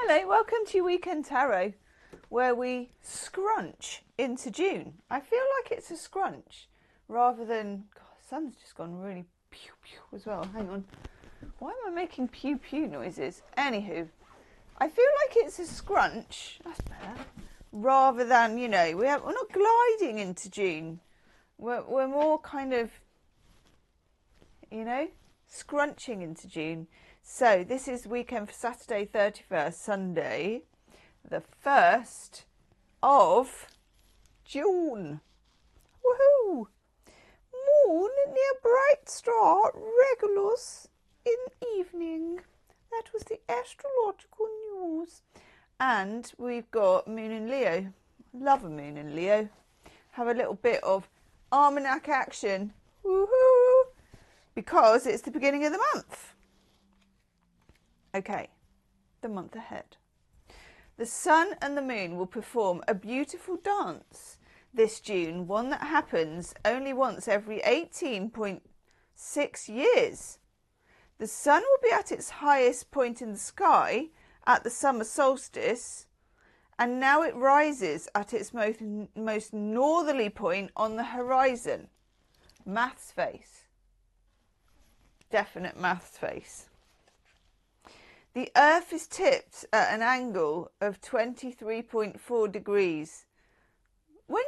Hello, welcome to your weekend tarot, where we scrunch into June. I feel like it's a scrunch rather than... God, the sun's just gone really pew pew as well. Hang on. Why am I making pew pew noises? Anywho, I feel like it's a scrunch. That's better. Rather than, you know, we're not gliding into June. We're more kind of, you know, scrunching into June. So this is weekend for Saturday 31st, Sunday, the 1st of June. Woohoo! Moon near bright star, Regulus in evening. That was the astrological news. And we've got Moon in Leo. Love a Moon in Leo. Have a little bit of almanac action. Woohoo! Because it's the beginning of the month. Okay, the month ahead. The sun and the moon will perform a beautiful dance this June, one that happens only once every 18.6 years. The sun will be at its highest point in the sky at the summer solstice, and now it rises at its most northerly point on the horizon. Maths face. Definite maths face. The Earth is tipped at an angle of 23.4 degrees. When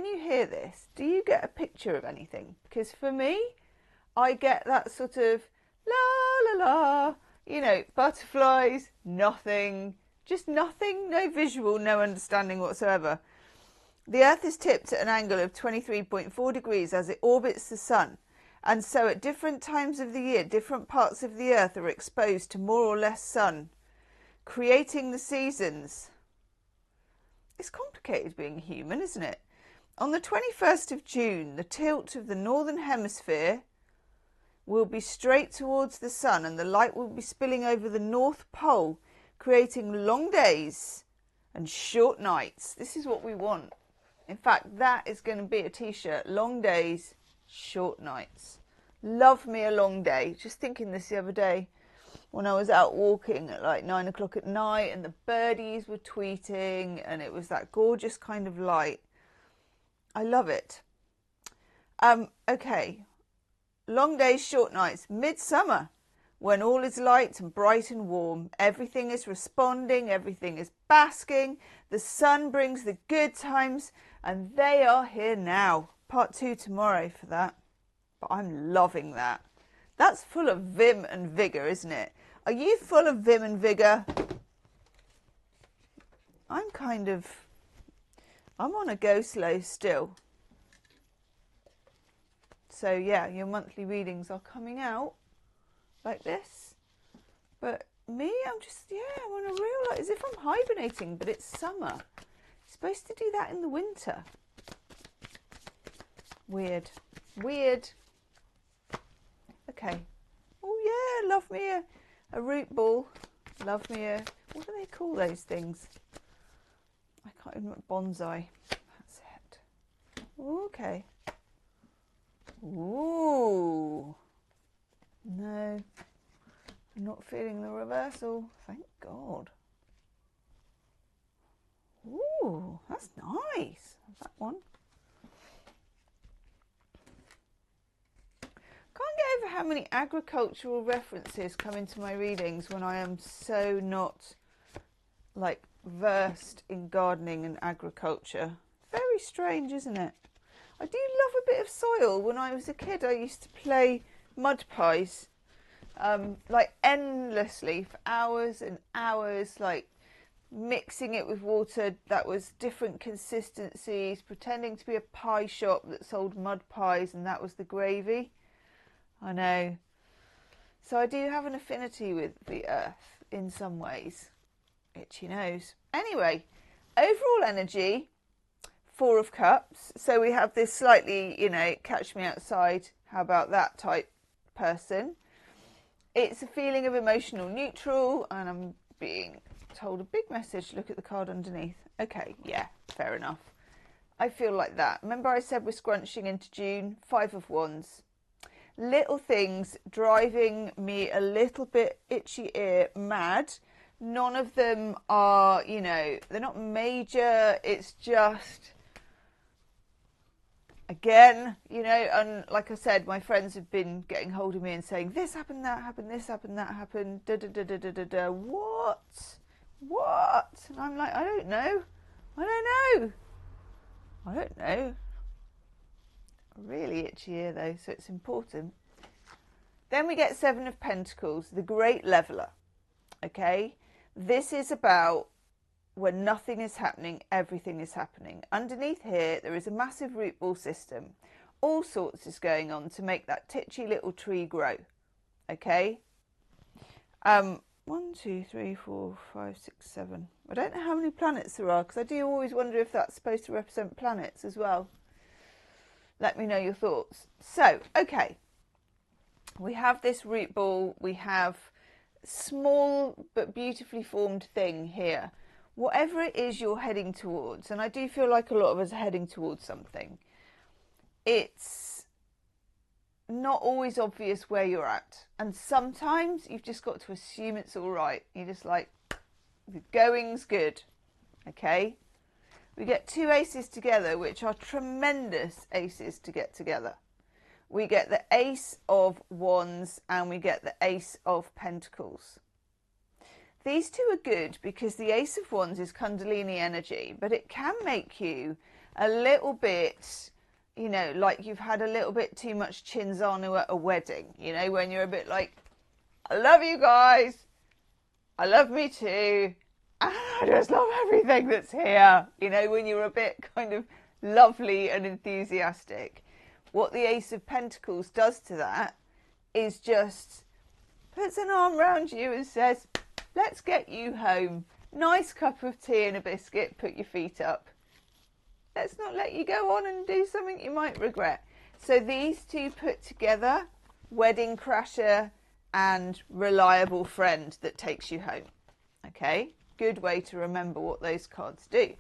you hear this, do you get a picture of anything? Because for me, I get that sort of la la la, you know, butterflies, nothing, just nothing, no visual, no understanding whatsoever. The Earth is tipped at an angle of 23.4 degrees as it orbits the sun. And so at different times of the year, different parts of the earth are exposed to more or less sun, creating the seasons. It's complicated being human, isn't it? On the 21st of June, the tilt of the northern hemisphere will be straight towards the sun and the light will be spilling over the North Pole, creating long days and short nights. This is what we want. In fact, that is going to be a t-shirt. Long days, short nights. Love me a long day. Just thinking this the other day when I was out walking at like 9 o'clock at night and the birdies were tweeting and it was that gorgeous kind of light. I love it. Okay. Long days, short nights. Midsummer, when all is light and bright and warm. Everything is responding. Everything is basking. The sun brings the good times and they are here now. Part 2 tomorrow for that. But I'm loving that. That's full of vim and vigour, isn't it? Are you full of vim and vigour? I'm on a go slow still. So yeah, your monthly readings are coming out like this. But me, I'm just, yeah, I want to realise, as if I'm hibernating, but it's summer. You're supposed to do that in the winter. Weird. Weird. Okay. Oh yeah, love me a root ball. Love me a... What do they call those things? I can't remember. Bonsai. That's it. Okay. Ooh. No. I'm not feeling the reversal. Thank God. Ooh, that's nice. That one. Can't get over how many agricultural references come into my readings when I am so not like versed in gardening and agriculture. Very strange, isn't it? I do love a bit of soil. When I was a kid, I used to play mud pies like endlessly for hours and hours, like mixing it with water that was different consistencies, pretending to be a pie shop that sold mud pies, and that was the gravy. I know. So I do have an affinity with the earth in some ways. Itchy nose. Anyway, overall energy, 4 of Cups. So we have this slightly, you know, catch me outside, how about that type person. It's a feeling of emotional neutral, and I'm being told a big message. Look at the card underneath. Okay, yeah, fair enough. I feel like that. Remember I said we're scrunching into June? 5 of Wands. Little things driving me a little bit itchy ear mad None of them are, you know, they're not major. It's just, again, you know, and like I said, my friends have been getting hold of me and saying, this happened, that happened, this happened, that happened, da da da da da da da. What? And I'm like, I don't know. A really itchy ear though, so it's important. Then we get Seven of Pentacles, the Great Leveler. Okay, this is about when nothing is happening, everything is happening. Underneath here, there is a massive root ball system. All sorts is going on to make that titchy little tree grow. Okay. 1, 2, 3, 4, 5, 6, 7. I don't know how many planets there are, because I do always wonder if that's supposed to represent planets as well. Let me know your thoughts. So, okay. We have this root ball. We have small but beautifully formed thing here. Whatever it is you're heading towards, and I do feel like a lot of us are heading towards something, it's not always obvious where you're at, and sometimes you've just got to assume it's all right. You're just like, the going's good. Okay, we get two aces together, which are tremendous aces to get together. We get the Ace of Wands and we get the Ace of Pentacles. These two are good because the Ace of Wands is Kundalini energy, but it can make you a little bit, you know, like you've had a little bit too much chinzano at a wedding, you know, when you're a bit like, I love you guys, I love me too, and I just love everything that's here, you know, when you're a bit kind of lovely and enthusiastic. What the Ace of Pentacles does to that is just puts an arm around you and says, let's get you home. Nice cup of tea and a biscuit, put your feet up. Let's not let you go on and do something you might regret. So these two put together, wedding crasher and reliable friend that takes you home. Okay, good way to remember what those cards do.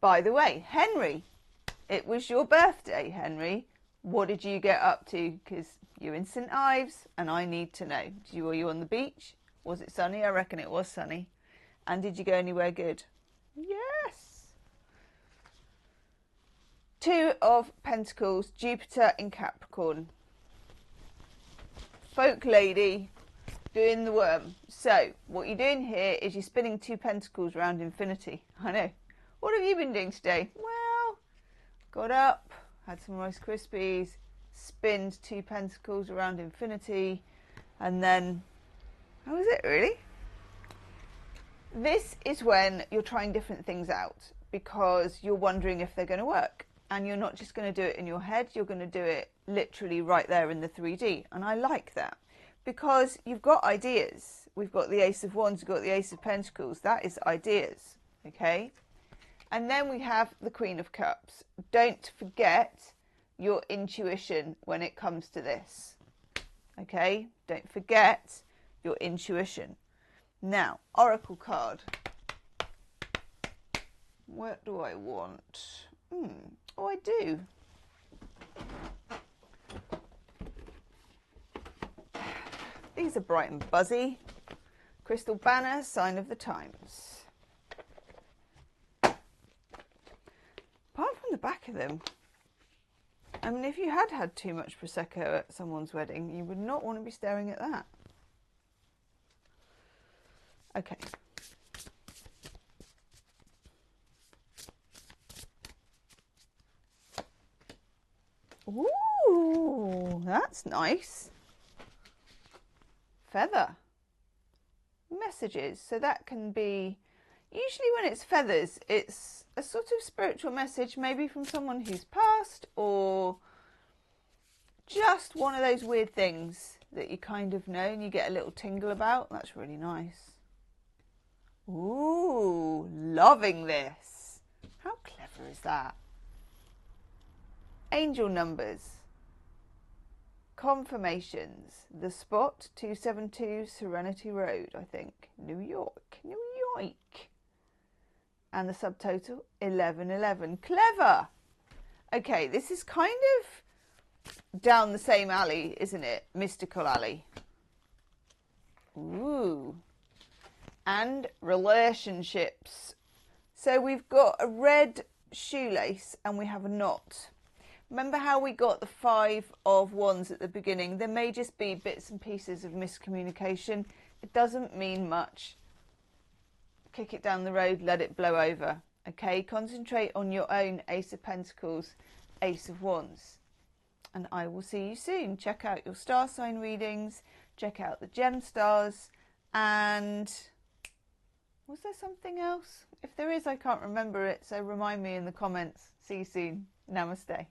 By the way, Henry, it was your birthday, Henry. What did you get up to? Because you're in St. Ives and I need to know. Were you on the beach? Was it sunny? I reckon it was sunny. And did you go anywhere good? Yes. Two of Pentacles, Jupiter in Capricorn. Folk lady doing the worm. So what you're doing here is you're spinning two pentacles around infinity. I know. What have you been doing today? Well, got up, had some Rice Krispies, spinned two pentacles around infinity, and then, how was it really? This is when you're trying different things out because you're wondering if they're going to work. And you're not just going to do it in your head, you're going to do it literally right there in the 3D. And I like that because you've got ideas. We've got the Ace of Wands, we've got the Ace of Pentacles. That is ideas, okay? And then we have the Queen of Cups. Don't forget your intuition when it comes to this, okay? Don't forget your intuition. Now, Oracle card. What do I want? Oh, I do. These are bright and buzzy. Crystal Banner, Sign of the Times. Apart from the back of them, I mean, if you had too much Prosecco at someone's wedding, you would not want to be staring at that. Okay. Ooh, that's nice. Feather. Messages. So that can be, usually when it's feathers, it's a sort of spiritual message, maybe from someone who's passed, or just one of those weird things that you kind of know and you get a little tingle about. That's really nice. Ooh, loving this. How clever is that? Angel numbers. Confirmations. The Spot, 272 Serenity Road, I think. New York. New York. And the subtotal, 1111. Clever! Okay, this is kind of down the same alley, isn't it? Mystical alley. Ooh. and relationships. So we've got a red shoelace and we have a knot. Remember how we got the 5 of Wands at the beginning? There may just be bits and pieces of miscommunication. It doesn't mean much. Kick it down the road, let it blow over. Okay, concentrate on your own Ace of Pentacles, Ace of Wands. And I will see you soon. Check out your star sign readings, check out the gem stars, and was there something else? If there is, I can't remember it, so remind me in the comments. See you soon. Namaste.